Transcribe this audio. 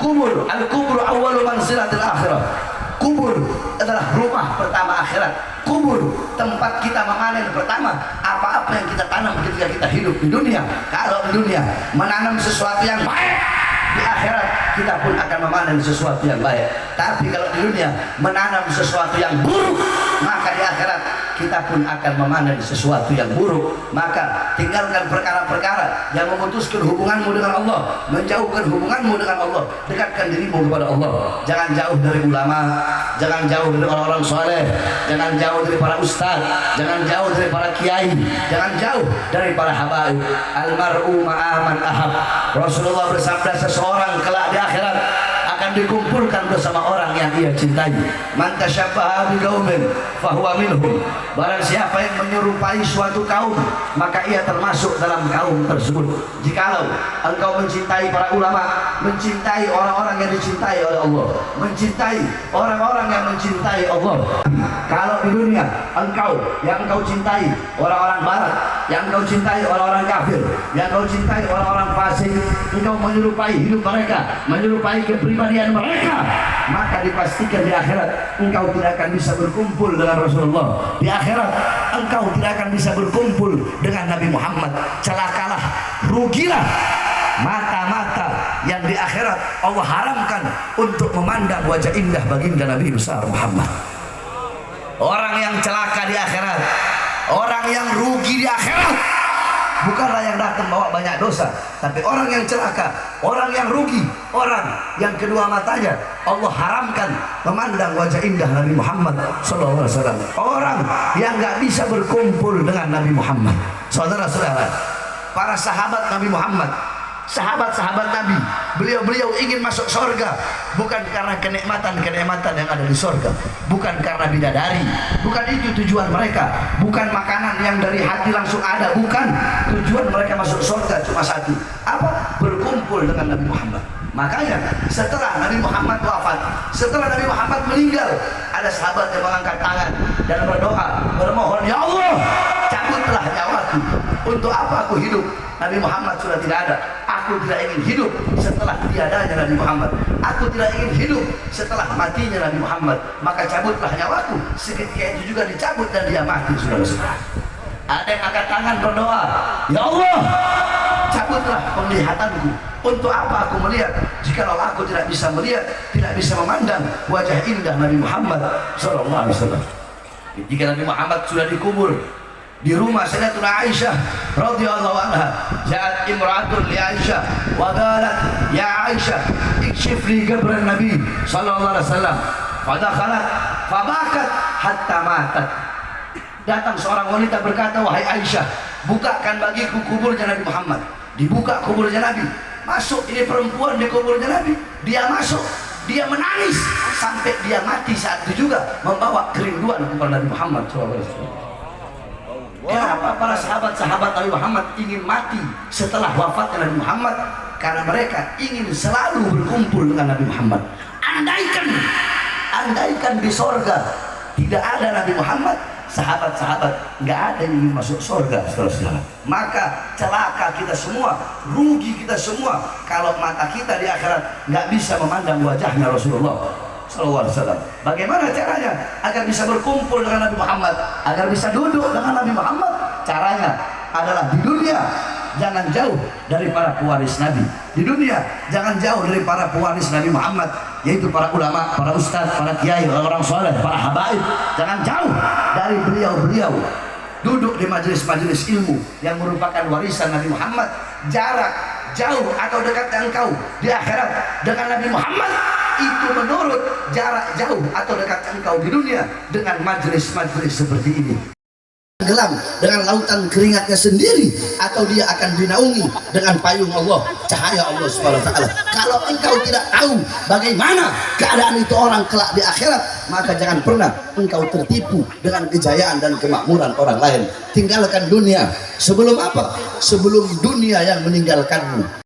Kubur, al-kubur awwalu manzilatil akhirah. Kubur adalah rumah pertama akhirat. Kubur tempat kita memanen pertama apa-apa yang kita tanam ketika kita hidup di dunia. Kalau di dunia menanam sesuatu yang baik, di akhirat kita pun akan memanen sesuatu yang baik. Tapi kalau di dunia menanam sesuatu yang buruk, maka di akhirat kita pun akan memanen sesuatu yang buruk. Maka tinggalkan perkara-perkara yang memutuskan hubunganmu dengan Allah, menjauhkan hubunganmu dengan Allah, dekatkan dirimu kepada Allah. Jangan jauh dari ulama, jangan jauh dari orang-orang soleh, jangan jauh dari para ustaz, jangan jauh dari para kiai, jangan jauh dari para habaib. Almar'u ma'aman ahab. Rasulullah bersabda, seseorang kelak di akhirat akan dikumpulkan bersama orang yang ia cintai. Man tasyabbaha biqaumin fahuwa minhum. Barang siapa yang menyerupai suatu kaum, maka ia termasuk dalam kaum tersebut. Jikalau engkau mencintai para ulama, mencintai orang-orang yang dicintai oleh Allah, mencintai orang-orang yang mencintai Allah. Kalau di dunia yang engkau cintai orang-orang barat, yang engkau cintai orang-orang kafir, yang engkau cintai orang-orang fasik, engkau menyerupai hidup mereka, menyerupai kepribadian mereka, maka dipastikan di akhirat engkau tidak akan bisa berkumpul dengan Rasulullah. Di akhirat engkau tidak akan bisa berkumpul dengan Nabi Muhammad. Celakalah, rugilah mata-mata yang di akhirat Allah haramkan untuk memandang wajah indah baginda Nabi besar Muhammad. Orang yang celaka di akhirat, orang yang rugi di akhirat, bukanlah yang datang bawa banyak dosa, tapi orang yang celaka, orang yang rugi, orang yang kedua matanya Allah haramkan memandang wajah indah Nabi Muhammad SAW. Orang yang nggak bisa berkumpul dengan Nabi Muhammad. Saudara-saudara, para sahabat Nabi Muhammad, sahabat-sahabat Nabi, beliau ingin masuk surga bukan karena kenikmatan-kenikmatan yang ada di surga, bukan karena bidadari, bukan itu tujuan mereka, bukan makanan yang dari hati langsung ada, bukan. Tujuan mereka masuk surga cuma satu, apa? Berkumpul dengan Nabi Muhammad. Makanya setelah Nabi Muhammad wafat, setelah Nabi Muhammad meninggal, ada sahabat yang mengangkat tangan dan berdoa, bermohon, ya Allah, cabutlah nyawaku. Untuk apa aku hidup? Nabi Muhammad sudah tidak ada. Aku tidak ingin hidup setelah tiadanya Nabi Muhammad. Aku tidak ingin hidup setelah matinya Nabi Muhammad. Maka cabutlah nyawaku. Seketika itu juga dicabut dan dia mati, saudara-saudara. Ada yang angkat tangan berdoa, ya Allah, cabutlah penglihatanku. Untuk apa aku melihat jikalau aku tidak bisa melihat, tidak bisa memandang wajah indah Nabi Muhammad SAW. Jika Nabi Muhammad sudah dikubur di rumah Sayyidatuna Aisyah radhiyallahu anha, ja'at imra'atun li Aisyah wa qalat, ya Aisyah, ikshif li qabr Nabi sallallahu alaihi wasallam. Fadakhalat fabakat hatta matat. Datang seorang wanita berkata, wahai Aisyah, bukakan bagiku kuburnya Nabi Muhammad. Dibuka kuburnya Nabi. Masuk ini perempuan di kuburnya Nabi. Dia masuk, dia menangis sampai dia mati saat itu juga, membawa kerinduan kepada Nabi Muhammad SAW. Kenapa para sahabat-sahabat Nabi Muhammad ingin mati setelah wafatnya Nabi Muhammad? Karena mereka ingin selalu berkumpul dengan Nabi Muhammad. Andaikan di sorga tidak ada Nabi Muhammad, sahabat-sahabat nggak ada yang ingin masuk sorga, saudara-saudara. Maka celaka kita semua, rugi kita semua kalau mata kita di akhirat nggak bisa memandang wajahnya Rasulullah SAW. Bagaimana caranya agar bisa berkumpul dengan Nabi Muhammad, agar bisa duduk dengan Nabi Muhammad? Caranya adalah di dunia jangan jauh dari para pewaris Nabi. Di dunia jangan jauh dari para pewaris Nabi Muhammad, yaitu para ulama, para ustaz, para kiai, orang-orang soleh, para habaib. Jangan jauh dari beliau-beliau. Duduk di majelis-majelis ilmu yang merupakan warisan Nabi Muhammad. Jarak jauh atau dekatnya engkau di akhirat dengan Nabi Muhammad itu menurut jarak jauh atau dekatnya engkau di dunia dengan majelis-majelis seperti ini. Tenggelam dengan lautan keringatnya sendiri, atau dia akan dinaungi dengan payung Allah, cahaya Allah Subhanahu wa taala. Kalau engkau tidak tahu bagaimana keadaan itu orang kelak di akhirat, maka jangan pernah engkau tertipu dengan kejayaan dan kemakmuran orang lain. Tinggalkan dunia. Sebelum apa? Sebelum dunia yang meninggalkanmu.